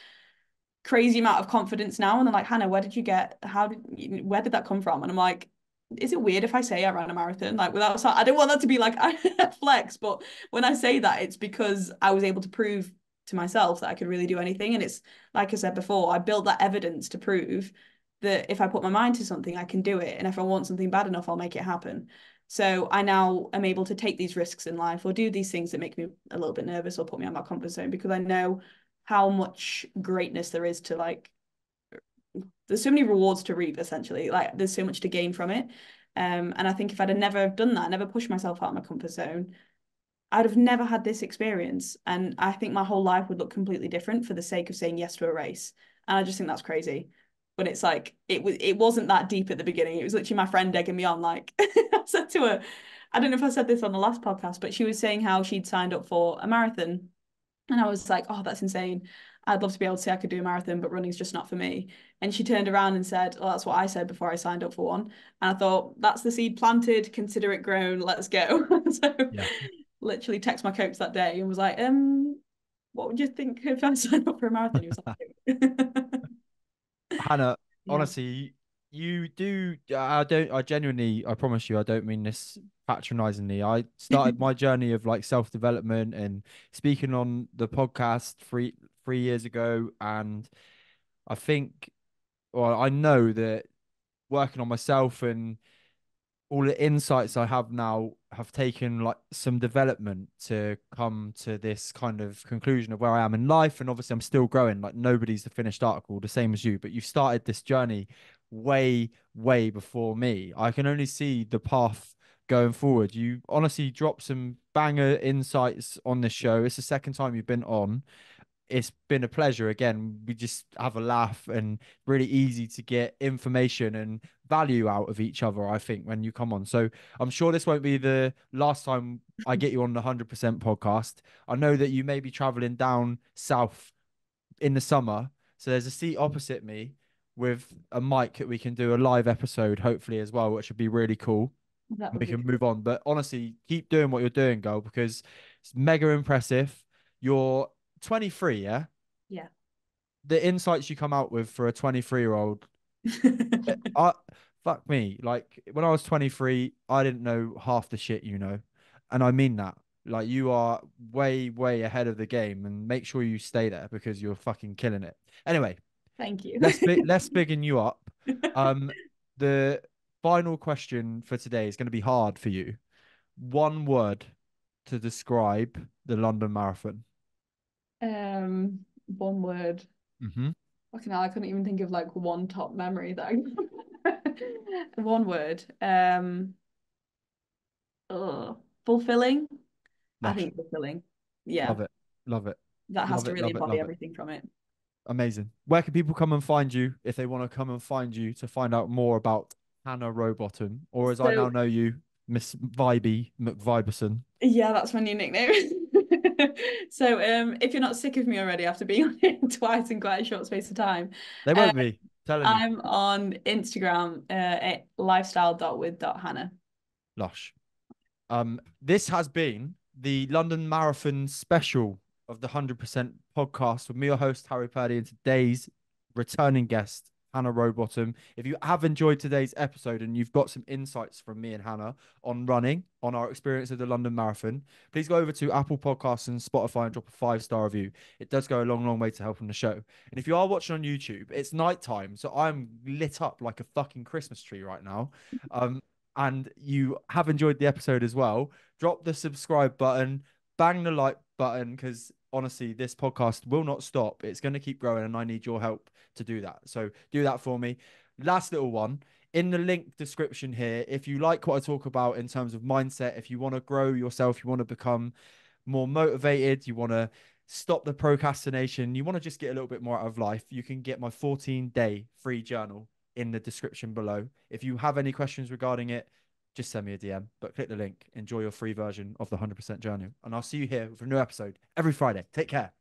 crazy amount of confidence now. And they're like, Hannah, where did that come from? And I'm like, is it weird if I say I ran a marathon? Like I don't want that to be like a flex, but when I say that, it's because I was able to prove to myself that I could really do anything. And it's like I said before, I built that evidence to prove that if I put my mind to something, I can do it. And if I want something bad enough, I'll make it happen. So I now am able to take these risks in life or do these things that make me a little bit nervous or put me on my comfort zone because I know how much greatness there is to like there's so many rewards to reap essentially, like there's so much to gain from it. And I think if I'd have never done that, never pushed myself out of my comfort zone, I'd have never had this experience. And I think my whole life would look completely different for the sake of saying yes to a race. And I just think that's crazy. But it's like it wasn't that deep at the beginning. It was literally my friend egging me on. Like I said to her, I don't know if I said this on the last podcast, but she was saying how she'd signed up for a marathon and I was like, oh, that's insane. I'd love to be able to say I could do a marathon, but running's just not for me. And she turned around and said, well, that's what I said before I signed up for one. And I thought, that's the seed planted, consider it grown, let's go. So Yeah. literally text my coach that day and was like, what would you think if I signed up for a marathon? He was like, Hannah, yeah. honestly, you do. I genuinely, I promise you, I don't mean this patronizingly. I started my journey of like self development and speaking on the podcast three years ago. And I think, well, I know that working on myself and all the insights I have now have taken like some development to come to this kind of conclusion of where I am in life. And obviously, I'm still growing. Like nobody's the finished article, the same as you. But you started this journey way, way before me. I can only see the path going forward. You honestly dropped some banger insights on this show. It's the second time you've been on. It's been a pleasure. Again, we just have a laugh and really easy to get information and value out of each other, I think, when you come on. So I'm sure this won't be the last time I get you on the 100% podcast. I know that you may be traveling down south in the summer. So there's a seat opposite me with a mic that we can do a live episode, hopefully, as well, which would be really cool. That would We be can good. move on. But honestly, keep doing what you're doing, girl, because it's mega impressive. You're 23, yeah? Yeah. The insights you come out with for a 23-year-old, I fuck me. Like when I was 23, I didn't know half the shit you know. And I mean that. Like you are way, way ahead of the game and make sure you stay there because you're fucking killing it. Anyway, Thank you. let's biggin you up. Um the final question for today is going to be hard for you. One word to describe the London Marathon. One word. Mm-hmm. Fucking hell, I couldn't even think of like one top memory that one word. Fulfilling. I Lush. think fulfilling. Yeah, Love it. Love it. that has Love to it. really Love it. embody Love it. everything from it. Amazing. Where can people come and find you if they want to come and find you to find out more about Hannah Rowbottom, or as I now So know you, Miss Vibey McViberson? yeah, that's my new nickname. So if you're not sick of me already after being on it twice in quite a short space of time, They uh, won't be telling you. I'm on Instagram at lifestyle.with.hannah. Lush. This has been the London Marathon special of the 100% podcast with me, your host, Harry Purdy, and today's returning guest, Hannah Rowbottom. If you have enjoyed today's episode and you've got some insights from me and Hannah on running, on our experience of the London Marathon, please go over to Apple Podcasts and Spotify and drop a 5-star review. It does go a long, long way to helping the show. And if you are watching on YouTube, it's nighttime, so I'm lit up like a fucking Christmas tree right now. And you have enjoyed the episode as well, drop the subscribe button, bang the like button, because honestly, this podcast will not stop. It's going to keep growing, and I need your help to do that. So do that for me. Last little one in the link description here. If you like what I talk about in terms of mindset, if you want to grow yourself, you want to become more motivated, you want to stop the procrastination, you want to just get a little bit more out of life, you can get my 14-day free journal in the description below. If you have any questions regarding it, just send me a DM, but click the link. Enjoy your free version of the 100% journal. And I'll see you here for a new episode every Friday. Take care.